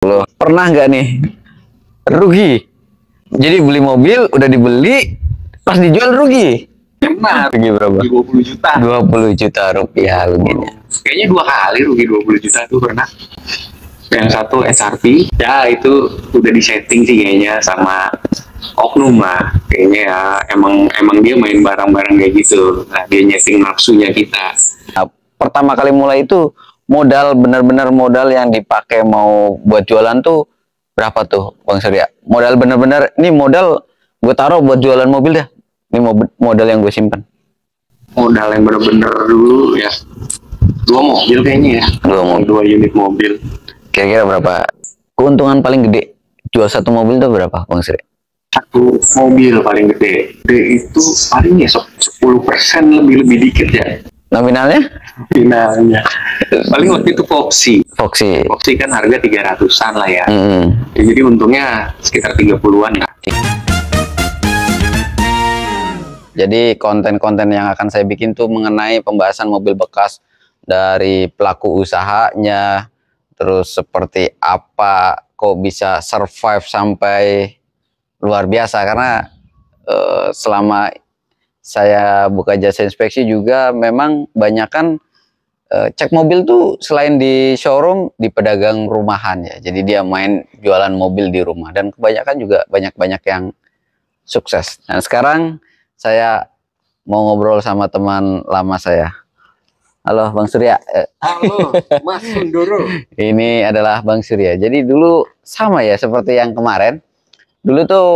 Loh, pernah nggak nih rugi? Jadi beli mobil udah dibeli, pas dijual rugi. Pernah Rugi berapa? 20 juta. 20 juta rupiah ruginya. Kayaknya 2 kali rugi 20 juta tuh pernah. Yang satu SRP, ya itu udah disetting sih kayaknya sama oknum lah. Kayaknya ya emang dia main barang-barang kayak gitu. Nah, dia nyeting nafsunya kita. Nah, pertama kali mulai itu modal benar-benar modal yang dipakai mau buat jualan tuh berapa tuh Bang Surya? Modal benar-benar ini modal gue taruh buat jualan mobil dah. Ini modal yang gue simpan. Modal yang bener-bener dulu ya 2 mobil kayaknya ya. 2 unit mobil. Kira-kira berapa? Keuntungan paling gede jual satu mobil tuh berapa Bang Surya? Satu mobil paling gede. Gede itu paling ya 10% lebih dikit ya. Nominalnya? Finalnya. Paling waktu itu Foxy Foxy kan harga 300-an lah ya. Ya, jadi untungnya sekitar 30-an lah. Jadi konten-konten yang akan saya bikin tuh mengenai pembahasan mobil bekas dari pelaku usahanya, terus seperti apa kok bisa survive sampai luar biasa. Karena selama saya buka jasa inspeksi juga memang banyakkan cek mobil tuh selain di showroom, di pedagang rumahan ya. Jadi dia main jualan mobil di rumah, dan kebanyakan juga banyak yang sukses. Nah sekarang saya mau ngobrol sama teman lama saya. Halo Bang Surya. Halo Mas Sundoro. Ini adalah Bang Surya. Jadi dulu sama ya seperti yang kemarin. Dulu tuh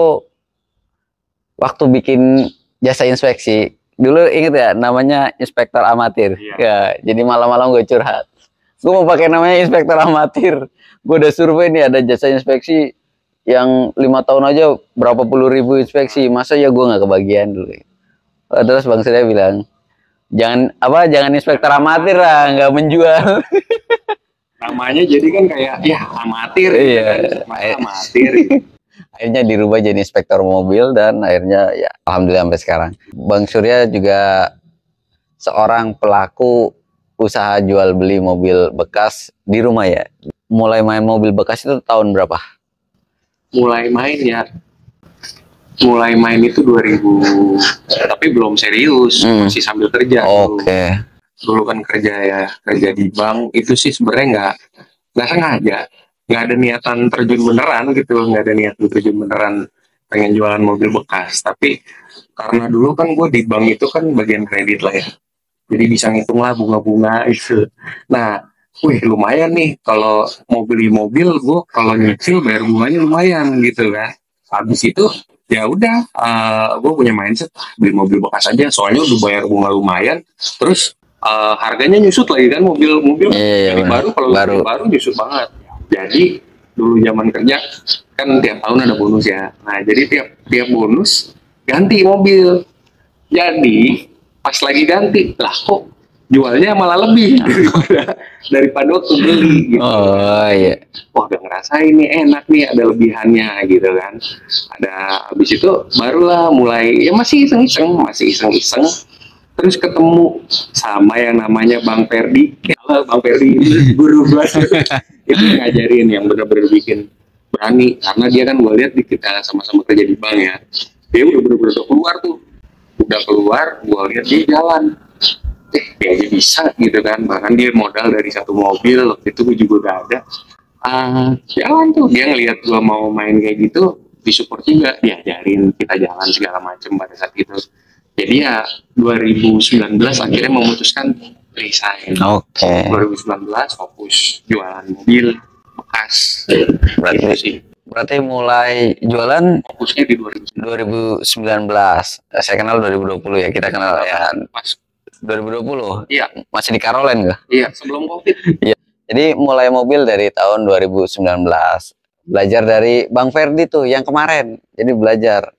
waktu bikin jasa inspeksi, dulu inget ya namanya inspektor amatir. Iya. Ya, jadi malam-malam gue curhat. Gue mau pakai namanya inspektor amatir. Gue udah survei nih, ada jasa inspeksi yang 5 tahun aja berapa puluh ribu inspeksi, masa ya gue nggak kebagian dulu. Terus Bang Surya bilang, jangan inspektor amatir lah, nggak menjual. Namanya jadi kan kayak ya amatir. Iya. Kan? Amatir. Akhirnya dirubah jadi inspektor mobil, dan akhirnya ya alhamdulillah sampai sekarang. Bang Surya juga seorang pelaku usaha jual beli mobil bekas di rumah ya. Mulai main mobil bekas itu tahun berapa? Mulai main itu 2000, tapi belum serius, masih sambil kerja. Oke. Dulu kan kerja di bank, itu sih sebenarnya nggak sengaja, nggak ada niatan terjun beneran gitu, nggak ada niatan terjun beneran pengen jualan mobil bekas. Tapi karena dulu kan gue di bank itu kan bagian kredit lah ya, jadi bisa ngitung lah bunga-bunga itu. Nah, lumayan nih kalau mau beli mobil, gue kalau nyicil bayar bunganya lumayan gitu kan. Habis itu ya udah, gue punya mindset beli mobil bekas aja, soalnya udah bayar bunga lumayan, terus harganya nyusut lagi kan, mobil Iya, baru, kalau baru nyusut banget. Jadi dulu zaman kerja kan tiap tahun ada bonus ya. Nah jadi tiap bonus ganti mobil. Jadi pas lagi ganti lah kok jualnya malah lebih daripada waktu beli gitu. Oh iya. Wah, udah ngerasain nih enak nih, ada lebihannya gitu kan. Habis itu barulah mulai ya masih iseng-iseng. Terus ketemu sama yang namanya Bang Ferdi. Bang Ferdi ini guru gue. Itu ngajarin yang benar-benar bikin berani, karena dia kan gue lihat kita sama-sama kerja di bank ya. Dia udah benar-benar keluar tuh. Udah keluar, gue lihat dia jalan. Kayaknya bisa gitu kan. Bahkan dia modal dari satu mobil, waktu itu gue juga gak ada. Jalan tuh, dia ngelihat gue mau main kayak gitu, disupport juga, diajarin kita jalan segala macam pada saat itu. Jadi ya 2019 akhirnya memutuskan resign. Oke. 2019 fokus jualan mobil bekas. Berarti mulai jualan Fokusnya di 2019. Saya kenal 2020 ya, kita kenal ya. Mas 2020. Iya. Masih di Caroline nggak? Iya, sebelum Covid. Iya. Jadi mulai mobil dari tahun 2019. Belajar dari Bang Ferdi tuh yang kemarin. Jadi belajar.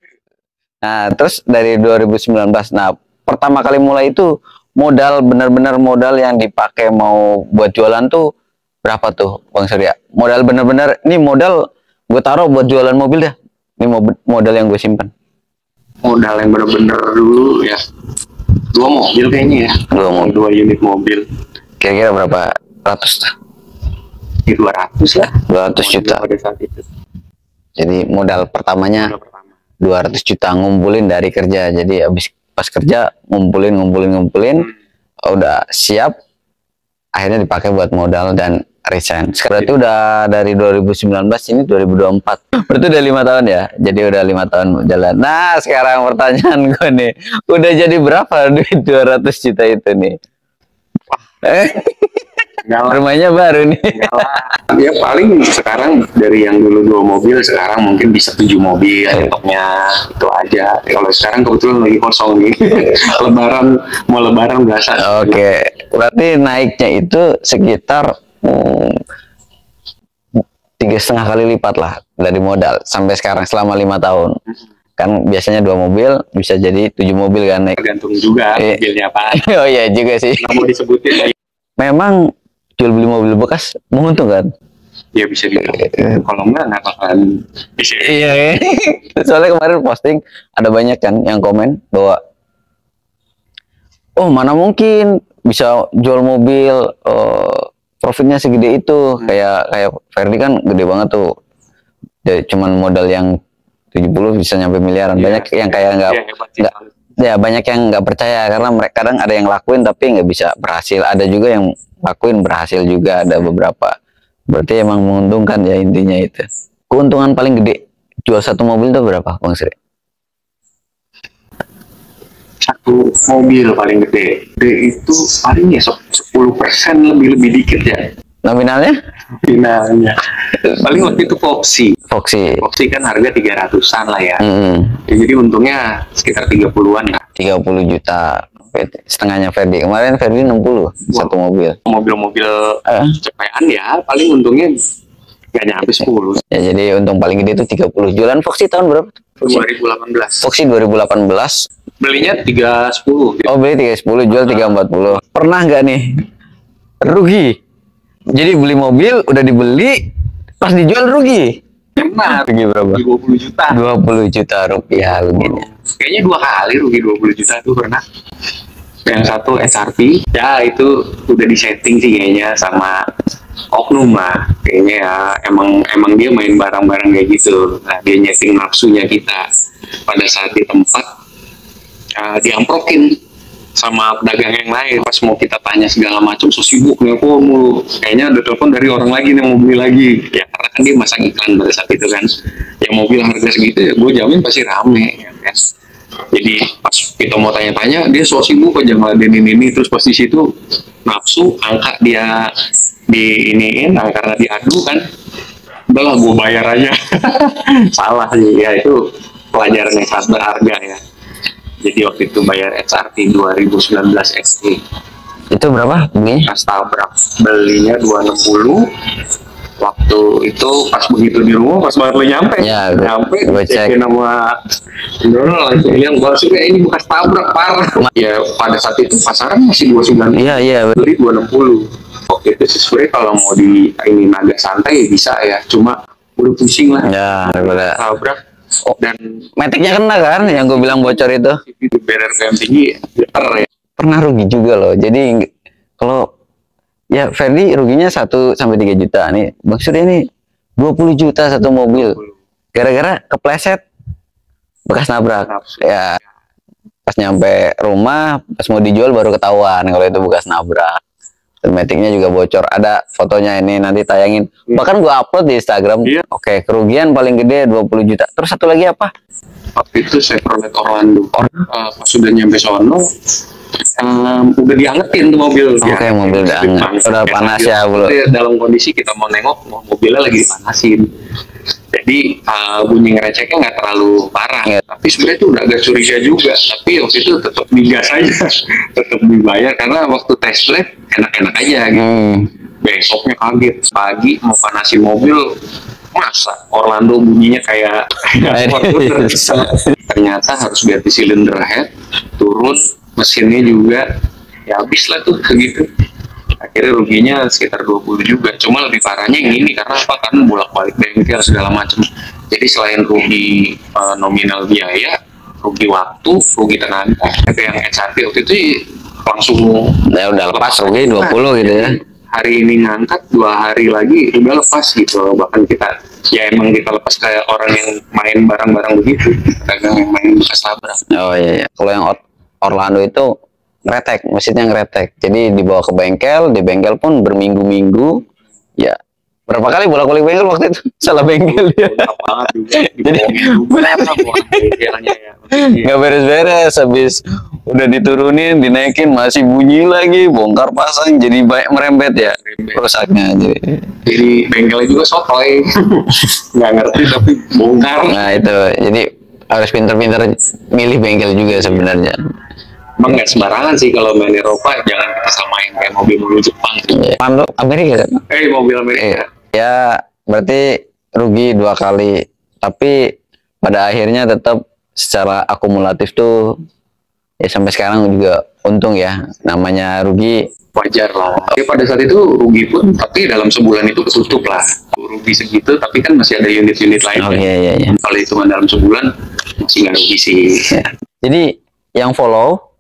Nah, terus dari 2019. Nah, pertama kali mulai itu modal benar-benar modal yang dipakai mau buat jualan tuh berapa tuh Bang Surya? Modal benar-benar ini modal gue taruh buat jualan mobil dah. Ini modal yang gue simpan. Modal yang benar-benar dulu ya 2 mobil kayaknya ya. 2 unit mobil. Kira-kira berapa ratus tuh? di 200 lah. 200 juta. Pada saat itu. Jadi modal pertamanya Modal pertama. 200 juta ngumpulin dari kerja. Jadi habis pas kerja ngumpulin, udah siap, akhirnya dipakai buat modal dan resign. Sekarang itu udah dari 2019 ini 2024. Berarti udah 5 tahun ya. Jadi udah 5 tahun jalan. Nah, sekarang pertanyaan gue nih, udah jadi berapa duit 200 juta itu nih? Rumahnya baru nih. Ya paling sekarang dari yang dulu 2 mobil sekarang mungkin bisa 7 mobil stoknya itu aja. Kalau sekarang kebetulan lagi kosong nih. mau lebaran biasa. Oke, berarti naiknya itu sekitar 3,5 kali lipat lah dari modal sampai sekarang selama 5 tahun. Kan biasanya 2 mobil bisa jadi 7 mobil kan naik. Tergantung juga mobilnya apa. Oh iya juga sih. Nggak mau disebutin. Memang jual beli mobil bekas menguntungkan. Ya bisa dibilang. Kalau nggak bakalan bisa. Iya. Soalnya kemarin posting ada banyak kan yang komen bahwa oh mana mungkin bisa jual mobil profitnya segede itu. Kayak Ferdi kan gede banget tuh. Cuman modal yang 70 bisa nyampe miliaran. Banyak yang kayak nggak ya banyak yang nggak percaya karena mereka kadang ada yang lakuin tapi nggak bisa berhasil. Ada juga yang lakuin berhasil juga, ada beberapa. Berarti emang menguntungkan ya intinya itu. Keuntungan paling gede jual satu mobil itu berapa, Bang Sri? Satu mobil paling gede itu paling ya 10% lebih dikit ya. Nominalnya? Finalnya paling waktu itu Foxy kan harga 300-an lah ya. Jadi untungnya sekitar 30-an lah. 30 juta setengahnya Ferdi. Kemarin Ferdi 60 satu mobil. Mobil cepetan ya paling untungnya nggak nyampe 10 ya. Jadi untung paling gede itu 30. Jualan Foxy tahun berapa? 2018. Foxy 2018 belinya 310. Oh beli 310 jual 340. Pernah nggak nih rugi? Jadi beli mobil udah dibeli pas dijual rugi. Pernah rugi berapa? 20 juta. 20 juta rupiah ruginya. Kayaknya 2 kali rugi 20 juta tuh pernah. Yang satu SRP ya itu udah disetting sih kayaknya sama oknum lah. Kayaknya ya emang dia main barang-barang kayak gitu. Nah, dia nyeting nafsunya kita pada saat di tempat diamprokin sama pedagang yang lain. Pas mau kita tanya segala macam, so sibuk nih kok mulu. Kayaknya ada telepon dari orang lagi nih mau beli lagi. Ya karena kan dia masang iklan pada saat itu kan. Yang mobil harga segitu ya gue jamin pasti rame ya kan. Jadi pas kita mau tanya-tanya dia so sibuk aja ngeladenin ini, terus pas di situ nafsu angka dia diiniin, karena diadu kan. Udahlah gue bayar aja. Salah sih ya, itu pelajaran yang sangat berharga ya. Jadi waktu itu bayar HRT 2019 SE. Itu berapa belinya? Pas tabrak belinya 260. Waktu itu pas begitu di rumah, pas banget nyampe cekin nama langsung bilang bahwa ini bekas tabrak parah. Ya pada saat itu pasaran masih 29. Iya. Beli 260. Waktu itu sebenarnya kalau mau di ini agak santai bisa ya, cuma udah pusing lah. Ya, daripada tabrak. Dan metiknya kena kan yang gue bilang bocor itu. Itu BRRPM tinggi ya. Pernah rugi juga loh. Jadi kalau ya Ferdi ruginya 1 sampai 3 juta nih. Bang Surya ini 20 juta satu mobil. Gara-gara kepleset bekas nabrak. Ya pas nyampe rumah, pas mau dijual baru ketahuan kalau itu bekas nabrak. Metiknya juga bocor, ada fotonya ini nanti tayangin. Bahkan gua upload di Instagram. Oke, kerugian paling gede 20 juta. Terus satu lagi apa? Waktu itu Chevrolet Orlando. Pas sudah nyampe sono, udah diangetin tuh mobil. Oke, mobil udah anget. Udah panas ya belum. Dalam kondisi kita mau nengok, mobilnya lagi dipanasin. Jadi bunyi ngereceknya nggak terlalu parah. Tapi sebenarnya itu udah agak curiga juga. Tapi waktu itu tetap digas aja, tetap dibayar karena waktu test drive enak-enak aja gitu. Besoknya kaget pagi mau panasin mobil, masa Orlando bunyinya kayak ternyata harus ganti silinder head, turun mesinnya juga, ya habis lah tuh begitu. Akhirnya ruginya sekitar 20 juga. Cuma lebih parahnya yang ini karena apa? Karena bolak-balik bengkel segala macam. Jadi selain rugi nominal biaya, rugi waktu, rugi tenaga. Itu yang HRT waktu itu langsung ya udah lepas rugi 20 gitu ya. hari ini ngangkat, 2 hari lagi udah lepas gitu loh. Bahkan kita ya emang kita lepas kayak orang yang main barang-barang begitu, pedagang yang main bekas tabrak. Oh iya, iya. Kalau yang Orlando itu ngeretek, mesinnya ngeretek. Jadi dibawa ke bengkel, di bengkel pun berminggu-minggu. Ya, berapa kali bolak-balik bengkel waktu itu? Salah bengkel dia. Banget juga. Jadi nggak beres-beres, habis udah diturunin, dinaikin masih bunyi lagi, bongkar pasang, jadi banyak merembet ya rusaknya. Jadi bengkelnya juga sotoy, nggak ngerti tapi bongkar. Nah itu, jadi harus pinter-pinter milih bengkel juga sebenarnya. Emang nggak sembarangan sih kalau main Eropa, jangan kita samain kayak mobil-mobil Jepang. Pando Amerika kan? Mobil Amerika. Ya berarti rugi 2 kali, tapi pada akhirnya tetap secara akumulatif tuh ya sampai sekarang juga untung ya, namanya rugi Wajar lah. Tapi pada saat itu rugi pun, tapi dalam sebulan itu tutup lah. Rugi segitu, tapi kan masih ada unit-unit lain. Oh iya. Kalau itu dalam sebulan masih nggak rugi sih. Ya. Jadi yang follow,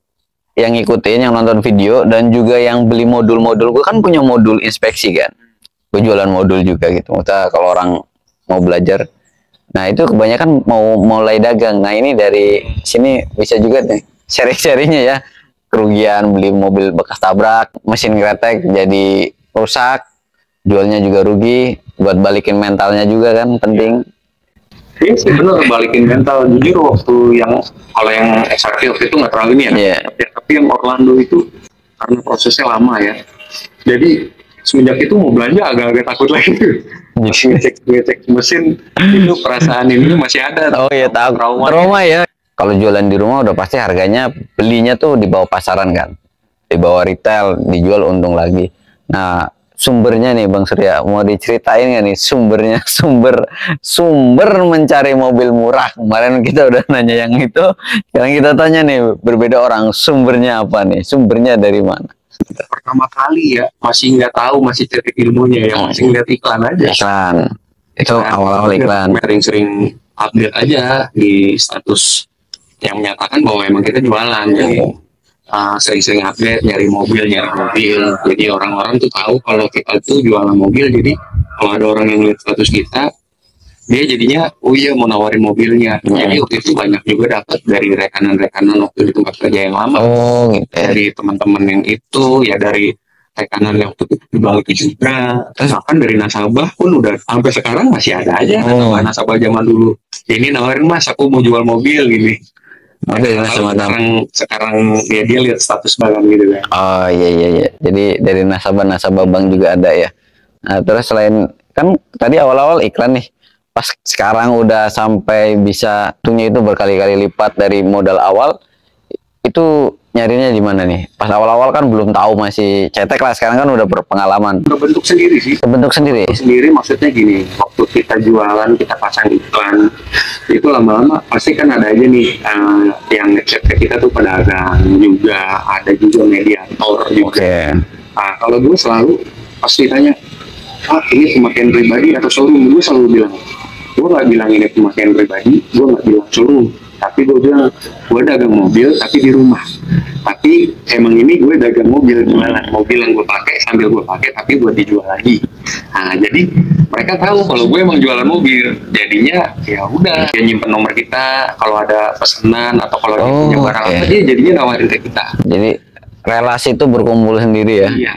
yang ngikutin, yang nonton video, dan juga yang beli modul-modul, gue kan punya modul inspeksi kan, gue jualan modul juga gitu. Maksudnya kalau orang mau belajar, nah itu kebanyakan mau mulai dagang. Nah ini dari sini bisa juga nih sharing-sharingnya ya, kerugian beli mobil bekas tabrak, mesin kretek jadi rusak, jualnya juga rugi, buat balikin mentalnya juga kan penting. Iya sih bener, balikin mental. Jujur waktu yang, kalau yang XRV waktu itu nggak terlalu ini ya, Yeah. Tapi yang Orlando itu karena prosesnya lama ya, jadi semenjak itu mau belanja agak-agak takut lagi. ngecek mesin itu perasaan ini masih ada. Oh iya, tahu trauma ya. Kalau jualan di rumah udah pasti harganya, belinya tuh di bawah pasaran kan, di bawah retail, dijual untung lagi. Nah sumbernya nih Bang Surya, mau diceritain nggak nih sumbernya, sumber mencari mobil murah? Kemarin kita udah nanya yang itu, sekarang kita tanya nih, berbeda orang, sumbernya apa nih, sumbernya dari mana? Pertama kali ya masih nggak tahu, masih cari ilmunya ya, masih ngeliat iklan aja. Iklan itu awal-awal iklan, sering update aja di status yang menyatakan bahwa emang kita jualan. Jadi sering-sering update, nyari mobil. Jadi orang-orang tuh tahu kalau kita tuh jualan mobil. Jadi kalau ada orang yang lihat status kita, dia jadinya oh iya mau nawarin mobilnya. Jadi waktu itu banyak juga dapat dari rekanan-rekanan waktu di tempat kerja yang lama. Oh gitu. Dari teman-teman yang itu ya, dari rekanan yang waktu itu dibawa ke juga. Bahkan dari nasabah pun udah sampai sekarang masih ada aja. Nasabah zaman dulu, ini nawarin Mas, aku mau jual mobil gini. Oke, sekarang dia lihat status bank gitu kan. Oh iya. Jadi dari nasabah bank juga ada ya. Nah, terus selain kan tadi awal-awal iklan nih, pas sekarang udah sampai bisa tuhnya itu berkali-kali lipat dari modal awal, itu nyarinya di mana nih? Pas awal-awal kan belum tahu, masih cetek lah. Sekarang kan udah berpengalaman. Kebentuk sendiri sih. Kebentuk sendiri. Sendiri maksudnya gini, waktu kita jualan, kita pasang iklan, itu lama-lama pasti kan ada aja nih yang ngechat ke kita tuh pedagang juga, ada juga mediator juga. Okay. Nah, kalau gue selalu pasti tanya, ini pemakaian pribadi atau showroom? Gue selalu bilang, gue nggak bilang ini pemakaian pribadi, gue nggak bilang showroom, tapi gue bilang gue dagang mobil tapi di rumah. Tapi emang ini gue dagang mobil, gimana? Mobil yang gue pakai sambil gue pakai tapi buat dijual lagi. Nah jadi mereka tahu kalau gue emang jualan mobil. Jadinya ya udah, dia nyimpen nomor kita kalau ada pesanan atau kalau dia punya barang apa, dia jadinya nawarin ke kita. Jadi relasi itu berkumpul sendiri ya. Iya.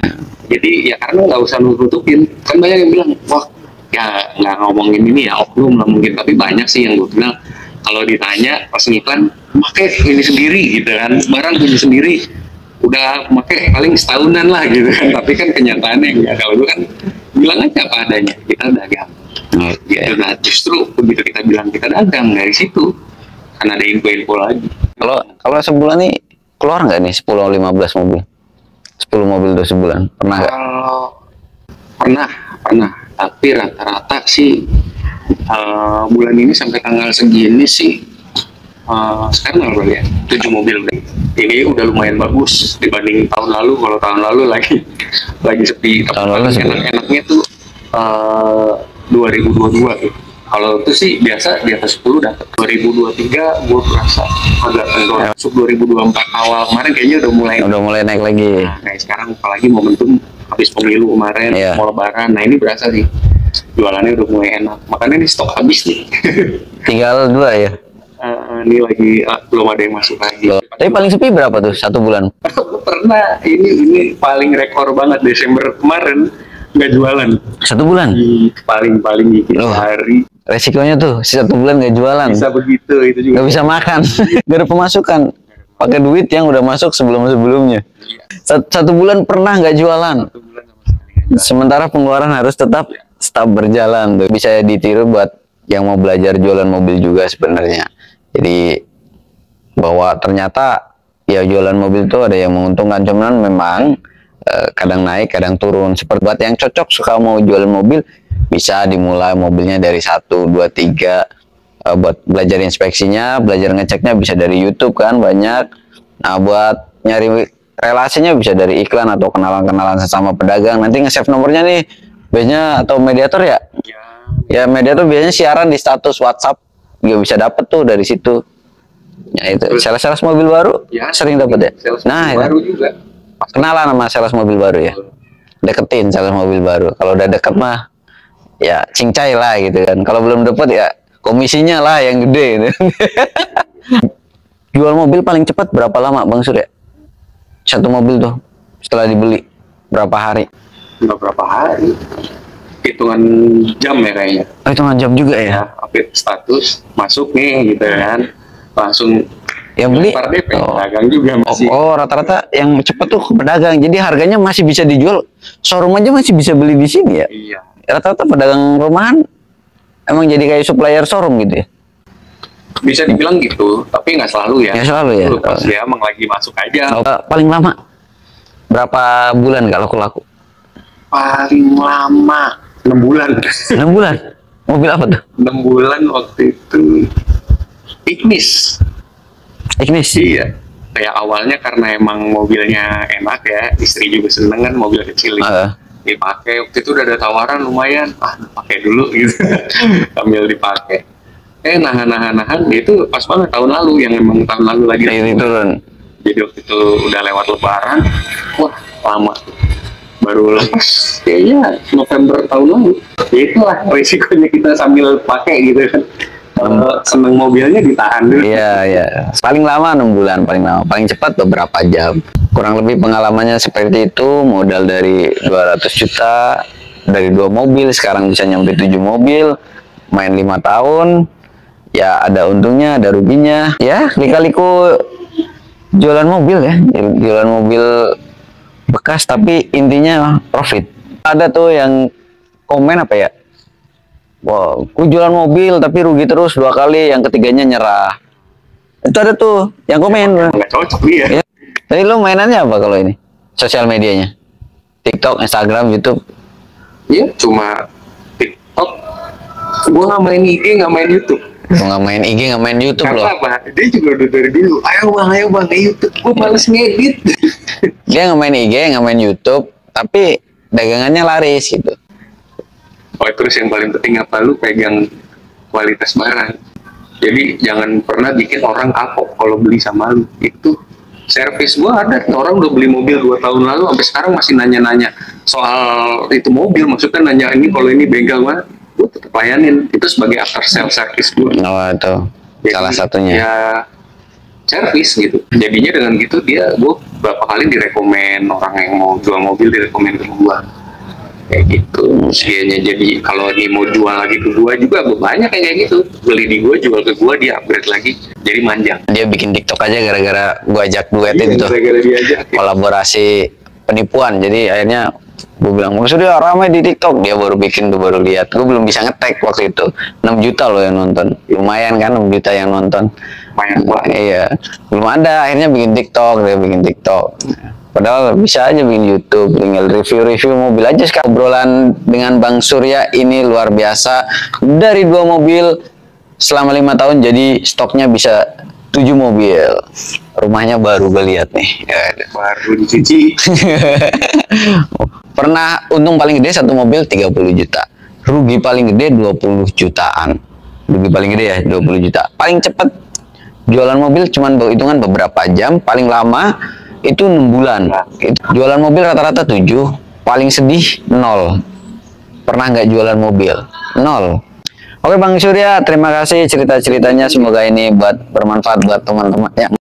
Jadi ya karena nggak usah nutupin. Kan banyak yang bilang, wah ya nggak ngomongin ini ya oknum lah mungkin, tapi banyak sih yang gue bilang kalau ditanya pas ngiklan, pakai ini sendiri gitu kan, barang punya sendiri, udah pakai paling setahunan lah gitu kan. Tapi kan kenyataannya enggak. Kalau gue kan bilang aja apa adanya, kita dagang. Gitu. Nah justru begitu kita bilang kita dagang, dari situ kan ada info-info lagi. Kalau sebulan nih keluar nggak nih 10-15 mobil? 10 mobil dalam sebulan pernah nggak? Pernah. Tapi rata-rata sih bulan ini sampai tanggal segini sih sekarang berapa ya? 7 mobil udah. Ini udah lumayan bagus dibanding tahun lalu. Kalau tahun lalu lagi sepi. Tahun lalu enaknya tuh 2022 tuh. Kalau itu sih biasa di atas 10 dapat. 2023 gue merasa agak kendor. Masuk 2024 awal kemarin kayaknya udah mulai naik lagi. Nah, kayak sekarang apalagi momentum habis pemilu kemarin, Iya. mau lebaran. Nah ini berasa sih jualannya udah mulai enak. Makanya ini stok habis nih. Tinggal 2 ya. Ini lagi belum ada yang masuk lagi. Tapi paling sepi berapa tuh 1 bulan? Pernah ini paling rekor banget Desember kemarin nggak jualan. 1 bulan. Paling dikit Loh. hari Resikonya tuh 1 bulan nggak jualan. bisa begitu itu juga. Nggak bisa makan. Nggak ada pemasukan. Pakai duit yang udah masuk sebelum-sebelumnya. 1 bulan pernah nggak jualan. 1 bulan sama sekali nggak jualan. Sementara pengeluaran harus tetap berjalan tuh. Bisa ditiru buat yang mau belajar jualan mobil juga sebenarnya. Jadi bahwa ternyata ya jualan mobil itu ada yang menguntungkan, cuman memang kadang naik kadang turun. Seperti buat yang cocok suka mau jualan mobil, bisa dimulai mobilnya dari 1, 2, 3. Buat belajar inspeksinya, belajar ngeceknya bisa dari YouTube kan banyak. Nah buat nyari relasinya bisa dari iklan atau kenalan-kenalan sesama pedagang. Nanti nge-save nomornya nih biasanya, atau mediator ya. Ya mediator biasanya siaran di status WhatsApp, juga bisa dapet tuh dari situ. Ya itu sales-sales mobil baru Ya, sering dapet ya. sales Nah itu. baru juga. Kenalan sama sales mobil baru ya. Deketin sales mobil baru. Kalau udah deket mah ya cincai lah gitu kan. Kalau belum dapet ya komisinya lah yang gede gitu. Jual mobil paling cepat berapa lama Bang Surya? 1 mobil tuh setelah dibeli berapa hari? Nggak berapa hari, hitungan jam ya kayaknya. Oh, hitungan jam juga ya. Ya, update status masuk nih gitu kan, langsung Yang beli per DP. oh, Dagang juga masih. rata-rata yang cepet tuh ke pedagang. Jadi harganya masih bisa dijual. Showroom aja masih bisa beli di sini ya. Iya. Rata-rata pedagang rumahan emang jadi kayak supplier showroom gitu ya. Bisa dibilang gitu, tapi nggak selalu ya. Ya selalu ya. Lu pas dia emang lagi masuk aja. Paling lama berapa bulan kalau laku? Paling lama 6 bulan. 6 bulan. Mobil apa tuh? 6 bulan waktu itu Ignis. Ignis. Iya. Kayak awalnya karena emang mobilnya enak ya, istri juga seneng kan mobil kecil ini. Dipakai waktu itu udah ada tawaran lumayan, pakai dulu gitu. Sambil dipakai. Nahan itu pas banget tahun lalu, yang emang tahun lalu lagi Ini turun. jadi waktu itu udah lewat lebaran, wah lama baru lepas kayaknya November tahun lalu. Ya itulah risikonya kita sambil pakai gitu kan. Seneng mobilnya ditahan dulu. Iya, iya. Paling lama 6 bulan, paling lama. Paling cepat beberapa jam. Kurang lebih pengalamannya seperti itu, modal dari 200 juta, dari 2 mobil, sekarang bisa nyampe 7 mobil, main 5 tahun, ya ada untungnya, ada ruginya. Ya, lika-liku jualan mobil ya, jualan mobil bekas, tapi intinya profit. Ada tuh yang komen apa ya, wah, ku jualan mobil tapi rugi terus 2 kali, yang ketiganya nyerah. Itu ada tuh yang komen. Nggak cocok dia. Ya. Jadi lo mainannya apa kalau ini? Sosial medianya? TikTok, Instagram, YouTube? Iya, cuma TikTok. Gua nggak main IG, nggak main YouTube. Lo nggak main IG, nggak main YouTube Karena loh. apa? Dia juga udah dari dulu. Ayo bang, ke YouTube. Gua males ngedit. Dia nggak main IG, nggak main YouTube, tapi dagangannya laris gitu. Oh, terus yang paling penting apa? Lu pegang kualitas barang. Jadi jangan pernah bikin orang kapok kalau beli sama lu. Itu servis gua ada. Orang udah beli mobil 2 tahun lalu, sampai sekarang masih nanya-nanya soal itu mobil. Maksudnya nanya ini kalau ini bengkel mana? Gua tetap layanin. Itu sebagai after sales service gua. Oh, itu Jadi, salah satunya. Ya servis gitu. Jadinya dengan gitu gue berapa kali direkomen orang yang mau jual mobil direkomen ke gua. Kayak gitu. Usianya jadi kalau dia mau jual lagi ke gua juga banyak yang kayak gitu. Beli di gua, jual ke gua, dia upgrade lagi. Jadi manjang. Dia bikin TikTok aja gara-gara gua ajak duet Iya, itu. gara-gara dia aja. Kolaborasi penipuan. Jadi akhirnya gue bilang, maksudnya ramai di TikTok. Dia baru bikin, gue baru lihat. Gue belum bisa ngetek waktu itu. 6 juta loh yang nonton. Lumayan kan 6 juta yang nonton. Lumayan banget. Iya. Belum ada, akhirnya bikin TikTok. Dia bikin TikTok. Padahal bisa aja bikin YouTube. Tinggal review-review mobil aja sekarang. Obrolan dengan Bang Surya ini luar biasa. Dari 2 mobil selama 5 tahun jadi stoknya bisa 7 mobil. Rumahnya baru gue lihat nih. Baru dicuci. Pernah untung paling gede 1 mobil 30 juta. Rugi paling gede 20 jutaan. Rugi paling gede ya 20 juta. Paling cepet jualan mobil cuman hitungan beberapa jam. Paling lama itu 6 bulan. Jualan mobil rata-rata 7. paling sedih 0. Pernah nggak jualan mobil? 0. Oke Bang Surya, terima kasih cerita-ceritanya. Semoga ini bermanfaat buat teman-teman ya.